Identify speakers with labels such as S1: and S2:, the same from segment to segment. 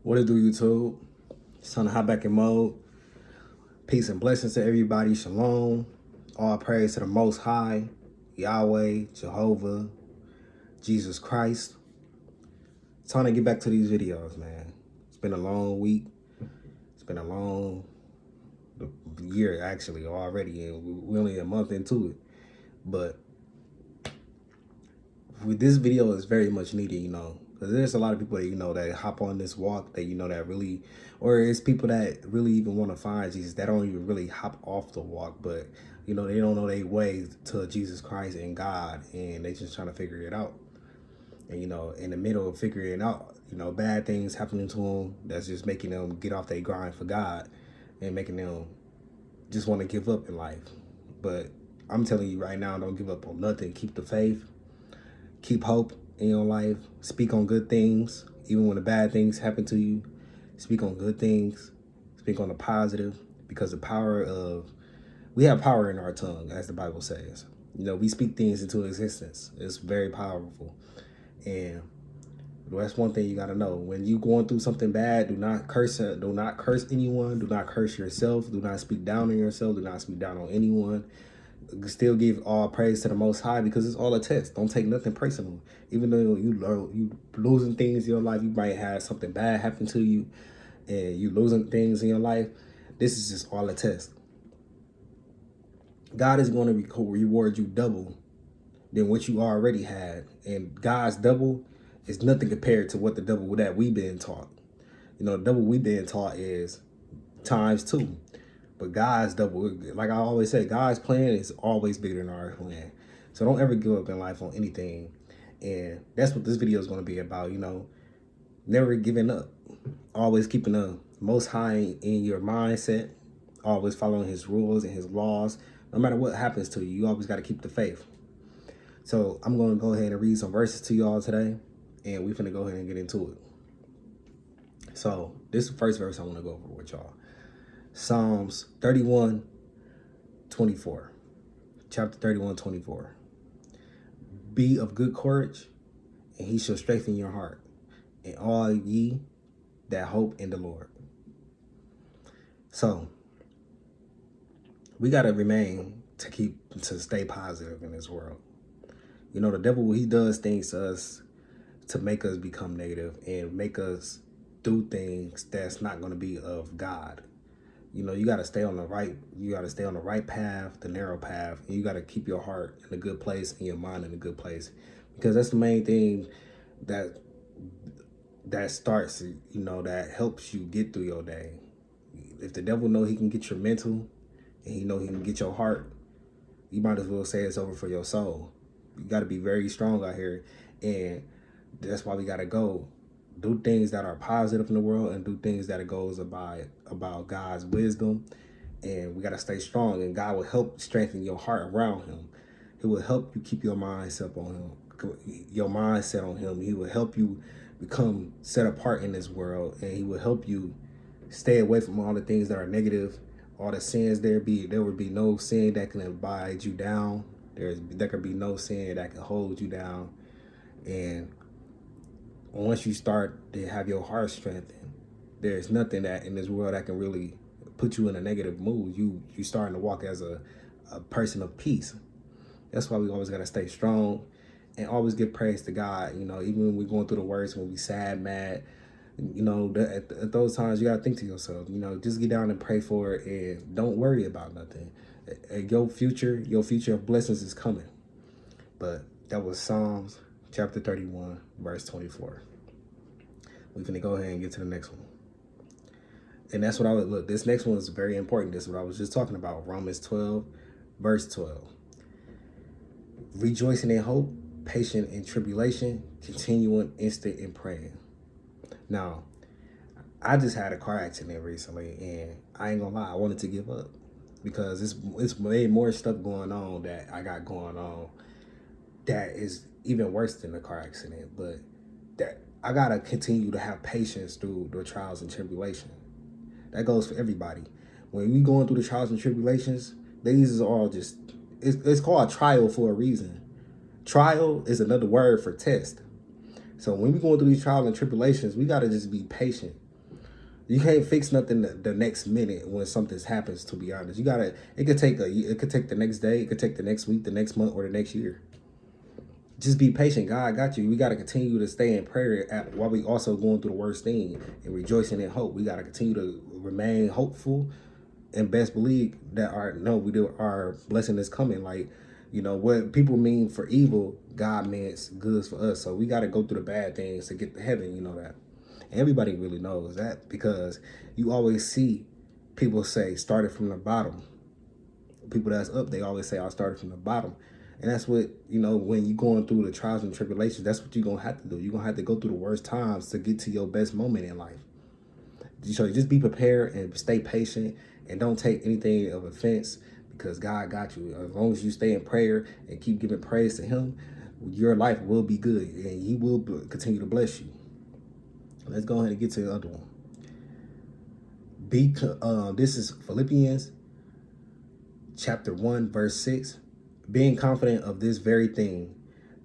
S1: What it do, YouTube? It's time to hop back in mode. Peace and blessings to everybody. Shalom. All praise to the Most High, Yahweh, Jehovah, Jesus Christ. It's time to get back to these videos, man. It's been a long week. It's been a long year, actually, already. And we're only a month into it. But with this video is very much needed, because there's a lot of people that, that hop on this walk that, that really, or it's people that really even want to find Jesus that don't even really hop off the walk, but, they don't know their way to Jesus Christ and God, and they just trying to figure it out. And, in the middle of figuring it out, bad things happening to them that's just making them get off their grind for God and making them just want to give up in life. But I'm telling you right now, don't give up on nothing. Keep the faith. Keep hope in your life. Speak on good things. Even when the bad things happen to you, speak on good things. Speak on the positive, because we have power in our tongue, as the Bible says. We speak things into existence. It's very powerful. And that's one thing you got to know. When you going through something bad, do not curse anyone. Do not curse yourself. Do not speak down on yourself. Do not speak down on anyone. Still give all praise to the Most High, because it's all a test. Don't take nothing personal. Even though you losing things in your life, you might have something bad happen to you, and you losing things in your life. This is just all a test. God is going to reward you double than what you already had, and God's double is nothing compared to what the double that we've been taught. The double we've been taught is ×2. But God's double, like I always say, God's plan is always bigger than our plan. So don't ever give up in life on anything. And that's what this video is going to be about, never giving up. Always keeping the Most High in your mindset. Always following his rules and his laws. No matter what happens to you, you always got to keep the faith. So I'm going to go ahead and read some verses to y'all today. And we're going to go ahead and get into it. So this is the first verse I want to go over with y'all. Psalms 31:24. Chapter 31:24. Be of good courage, and he shall strengthen your heart, and all ye that hope in the Lord. So we gotta to stay positive in this world. The devil, he does things to us to make us become negative and make us do things that's not going to be of God. You got to stay on the right path, the narrow path, and you got to keep your heart in a good place and your mind in a good place, because that's the main thing that starts, that helps you get through your day. If the devil know he can get your mental and he know he can get your heart, you might as well say it's over for your soul. You got to be very strong out here, and that's why we got to go do things that are positive in the world and do things that it goes about God's wisdom. And we got to stay strong, and God will help strengthen your heart around him. He will help you keep your mindset on him. He will help you become set apart in this world, and he will help you stay away from all the things that are negative, all the sins. There would be no sin that can abide you down. There could be no sin that can hold you down. And once you start to have your heart strengthened, there's nothing that in this world that can really put you in a negative mood. You starting to walk as a person of peace. That's why we always got to stay strong and always give praise to God. Even when we're going through the worst, when we sad, mad, at those times you got to think to yourself, just get down and pray for it, and don't worry about nothing. Your future of blessings is coming. But that was Psalms chapter 31, verse 24. We're going to go ahead and get to the next one. And that's what look, this next one is very important. This is what I was just talking about. Romans 12, verse 12. Rejoicing in hope, patient in tribulation, continuing instant in praying. Now, I just had a car accident recently, and I ain't gonna lie, I wanted to give up, because it's way more stuff going on that I got going on that is even worse than the car accident. But that I gotta continue to have patience through the trials and tribulation. That goes for everybody. When we going through the trials and tribulations, these is all just, it's called trial for a reason. Trial is another word for test. So when we going through these trials and tribulations, we gotta just be patient. You can't fix nothing the next minute when something happens. To be honest, you gotta. It could take it could take the next day. It could take the next week, the next month, or the next year. Just be patient. God got you. We got to continue to stay in prayer while we also going through the worst thing and rejoicing in hope. We got to continue to remain hopeful and best believe that our blessing is coming. Like, what people mean for evil, God means good for us. So we got to go through the bad things to get to heaven. You know that. And everybody really knows that, because you always see people say started from the bottom. People that's up, they always say I started from the bottom. And that's what, when you're going through the trials and tribulations, that's what you're going to have to do. You're going to have to go through the worst times to get to your best moment in life. So just be prepared and stay patient and don't take anything of offense, because God got you. As long as you stay in prayer and keep giving praise to him, your life will be good and he will continue to bless you. Let's go ahead and get to the other one. This is Philippians chapter 1, verse 6. Being confident of this very thing,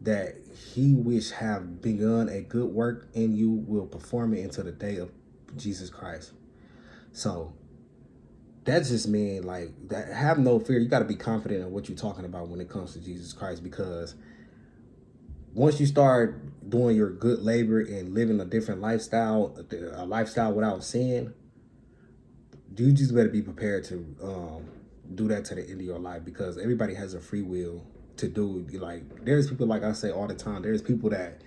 S1: that he which have begun a good work in you will perform it until the day of Jesus Christ. So that just means like that. Have no fear. You got to be confident in what you're talking about when it comes to Jesus Christ, because once you start doing your good labor and living a different lifestyle, a lifestyle without sin, you just better be prepared to do that to the end of your life, because everybody has a free will to do. Like, there's people, like I say all the time, there's people that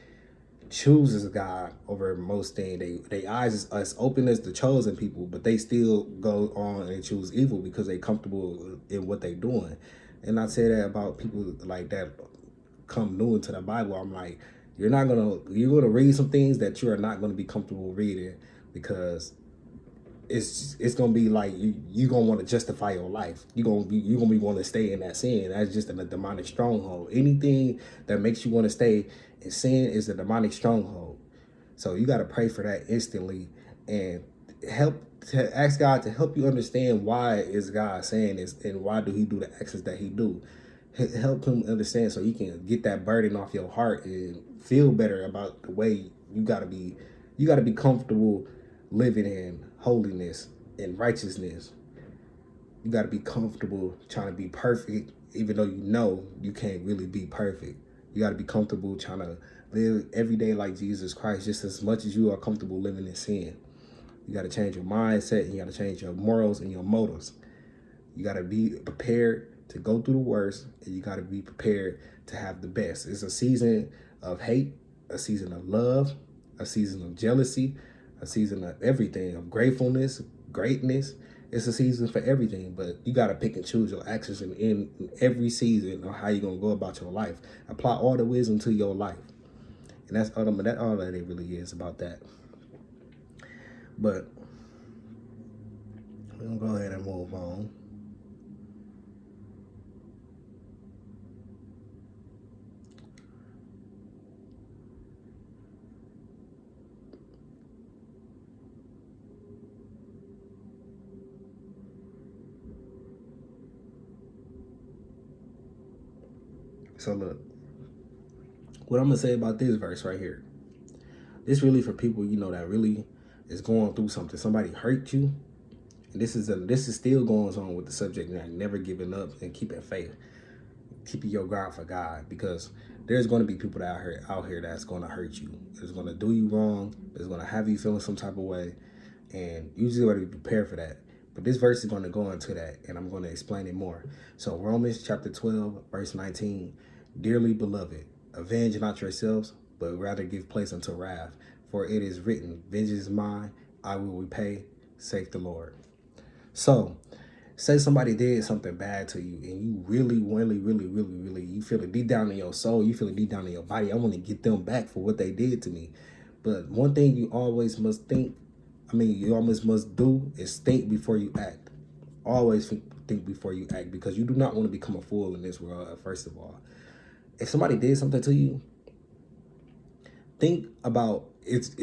S1: chooses God over most things. They eyes is as open as the chosen people, but they still go on and choose evil because they comfortable in what they doing. And I say that about people like that come new into the Bible. I'm like, you're gonna read some things that you are not gonna be comfortable reading, because it's gonna be like you gonna want to justify your life. You're gonna be want to stay in that sin. That's just a demonic stronghold. Anything that makes you want to stay in sin is a demonic stronghold. So you got to pray for that instantly and ask God to help you understand why is God saying this and why do he do the actions that he do. Help him understand so you can get that burden off your heart and feel better about the way you gotta be comfortable living in holiness and righteousness. You got to be comfortable trying to be perfect, even though you can't really be perfect. You got to be comfortable trying to live every day like Jesus Christ, just as much as you are comfortable living in sin. You got to change your mindset, and you got to change your morals and your motives. You got to be prepared to go through the worst, and you got to be prepared to have the best. It's a season of hate, a season of love, a season of jealousy, a season of everything, of gratefulness, greatness. It's a season for everything, but you got to pick and choose your actions in every season of how you're going to go about your life. Apply all the wisdom to your life. And that's all that it really is about that. But we're going to go ahead and move on. So look, what I'm going to say about this verse right here. This really for people, that really is going through something. Somebody hurt you. And this is still going on with the subject, that never giving up and keeping faith. Keeping your ground for God, because there's going to be people that out here that's going to hurt you. It's going to do you wrong. It's going to have you feeling some type of way. And you just got to be prepared for that. But this verse is going to go into that, and I'm going to explain it more. So Romans chapter 12, verse 19. Dearly beloved, avenge not yourselves, but rather give place unto wrath. For it is written, vengeance is mine, I will repay, saith the Lord. So, say somebody did something bad to you, and you really, you feel it deep down in your soul, you feel it deep down in your body. I want to get them back for what they did to me. But one thing you always must do is think before you act. Always think before you act, because you do not want to become a fool in this world, first of all. If somebody did something to you, think about is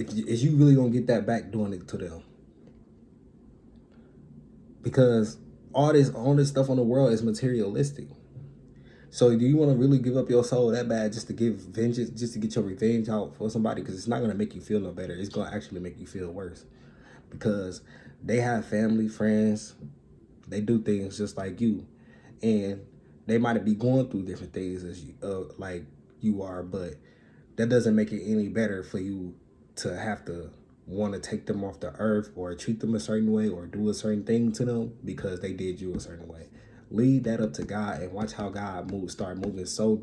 S1: you really gonna get that back doing it to them? Because all this stuff on the world is materialistic. So do you want to really give up your soul that bad just to give vengeance, just to get your revenge out for somebody? Because it's not gonna make you feel no better. It's gonna actually make you feel worse. because they have family, friends, they do things just like you, and they might be going through different things as you, like you are, but that doesn't make it any better for you to have to want to take them off the earth or treat them a certain way or do a certain thing to them because they did you a certain way. Leave that up to God and watch how God start moving so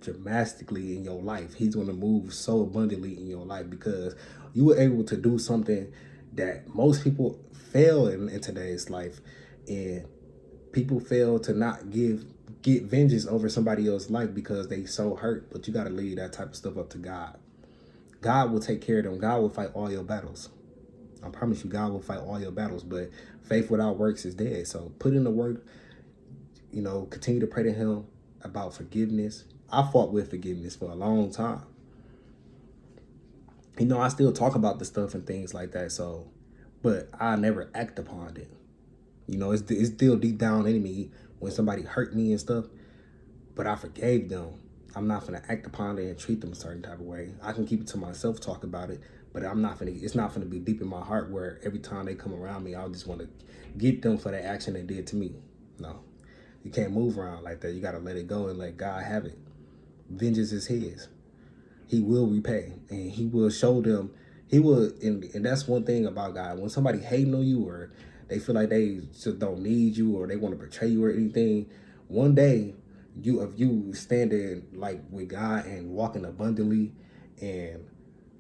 S1: dramatically in your life. He's going to move so abundantly in your life because you were able to do something that most people fail in today's life, and people fail to not get vengeance over somebody else's life because they so hurt. But you got to leave that type of stuff up to God. God will take care of them. God will fight all your battles. I promise you, God will fight all your battles. But faith without works is dead. So put in the work. You know, continue to pray to Him about forgiveness. I fought with forgiveness for a long time. You know, I still talk about the stuff and things like that. So, but I never act upon it. You know, it's still deep down in me when somebody hurt me and stuff. But I forgave them. I'm not gonna act upon it and treat them a certain type of way. I can keep it to myself, talk about it, but it's not gonna be deep in my heart where every time they come around me, I'll just want to get them for the action they did to me. No, you can't move around like that. You gotta let it go and let God have it. Vengeance is His. He will repay, and He will show them. He will, and that's one thing about God. When somebody hating on you or they feel like they just don't need you or they want to betray you or anything, one day, if you standing like with God and walking abundantly and,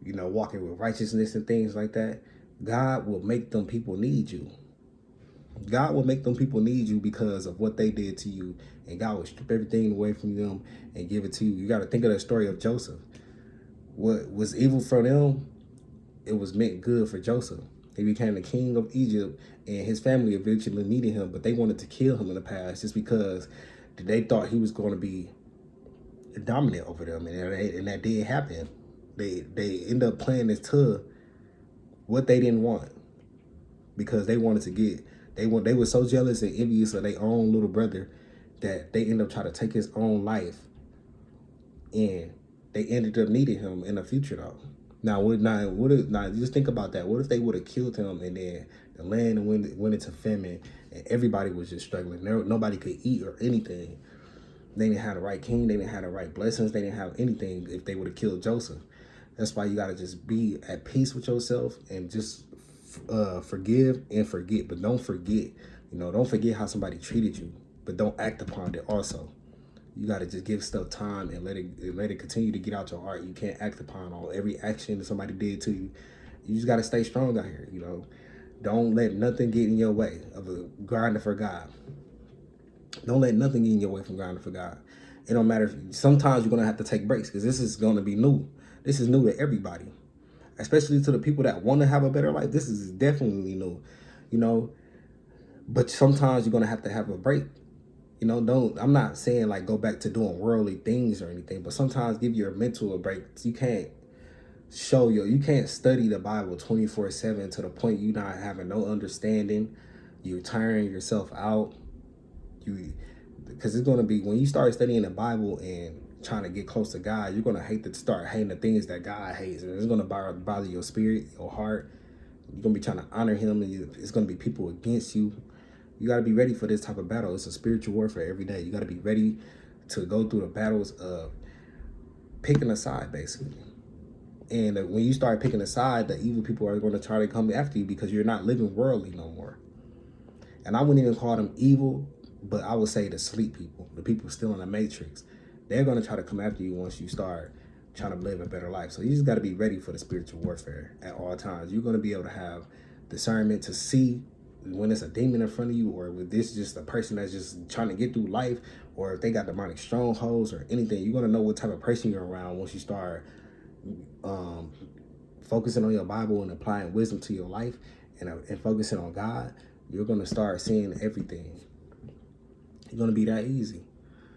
S1: you know, walking with righteousness and things like that, God will make them people need you. God will make them people need you because of what they did to you, and God will strip everything away from them and give it to you. You got to think of the story of Joseph. What was evil for them, it was meant good for Joseph. He became the king of Egypt, and his family eventually needed him, but they wanted to kill him in the past just because they thought he was going to be dominant over them, and that did happen. They end up playing this to what they didn't want because they wanted to get. They were so jealous and envious of their own little brother that they ended up trying to take his own life, and they ended up needing him in the future though. Now just think about that. What if they would have killed him and then the land went into famine and everybody was just struggling? Nobody could eat or anything. They didn't have the right king. They didn't have the right blessings. They didn't have anything if they would have killed Joseph. That's why you got to just be at peace with yourself and just forgive and forget. But don't forget, don't forget how somebody treated you. But don't act upon it also. You got to just give stuff time and let it continue to get out your heart. You can't act upon all every action that somebody did to you. You just got to stay strong out here, Don't let nothing get in your way of a grinding for God. Don't let nothing get in your way from grinding for God. It don't matter. Sometimes you're going to have to take breaks because this is going to be new. This is new to everybody, especially to the people that want to have a better life. This is definitely new, But sometimes you're going to have a break. I'm not saying like go back to doing worldly things or anything, but sometimes give your mental a break. You can't you can't study the Bible 24/7 to the point you not having no understanding. You're tiring yourself out. Because it's going to be, when you start studying the Bible and trying to get close to God, you're going to start hating the things that God hates. And it's going to bother your spirit, your heart. You're going to be trying to honor Him, and it's going to be people against you. You got to be ready for this type of battle. It's a spiritual warfare every day. You got to be ready to go through the battles of picking a side, basically. And when you start picking a side, the evil people are going to try to come after you because you're not living worldly no more. And I wouldn't even call them evil, but I would say the sleep people, the people still in the matrix. They're going to try to come after you once you start trying to live a better life. So you just got to be ready for the spiritual warfare at all times. You're going to be able to have discernment to see when it's a demon in front of you, or with this just a person that's just trying to get through life, or if they got demonic strongholds or anything. You're going to know what type of person you're around once you start focusing on your Bible and applying wisdom to your life and focusing on God. You're going to start seeing everything. It's going to be that easy.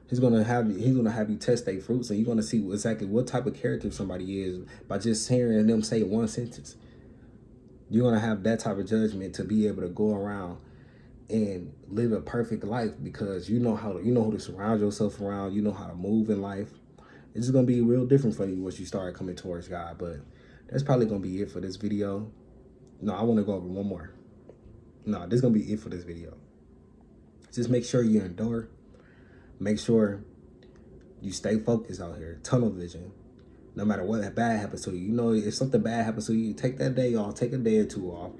S1: He's going to have you test their fruits, and you're going to see exactly what type of character somebody is by just hearing them say one sentence. You're going to have that type of judgment to be able to go around and live a perfect life because you know who to surround yourself around. You know how to move in life. It's just going to be real different for you once you start coming towards God. But that's probably going to be it for this video. No, I want to go over one more. No, this is going to be it for this video. Just make sure you endure. Make sure you stay focused out here. Tunnel vision. No matter what bad happens to you. You know, if something bad happens to you, take that day off. Take a day or two off.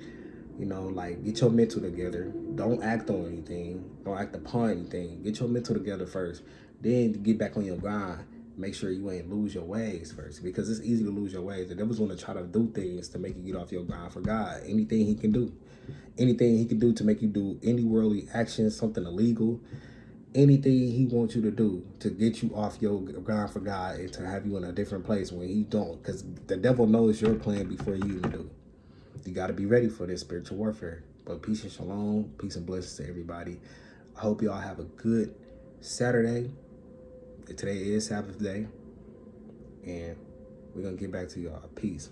S1: You know, like, get your mental together. Don't act on anything. Don't act upon anything. Get your mental together first. Then get back on your grind. Make sure you ain't lose your ways first. Because it's easy to lose your ways. The devil's going to try to do things to make you get off your grind for God. Anything he can do. Anything he can do to make you do any worldly action, something illegal. Anything he wants you to do to get you off your grind for God and to have you in a different place when he don't. Because the devil knows your plan before you even do. You got to be ready for this spiritual warfare. But peace and shalom. Peace and blessings to everybody. I hope y'all have a good Saturday. Today is Sabbath day. And we're going to get back to y'all. Peace.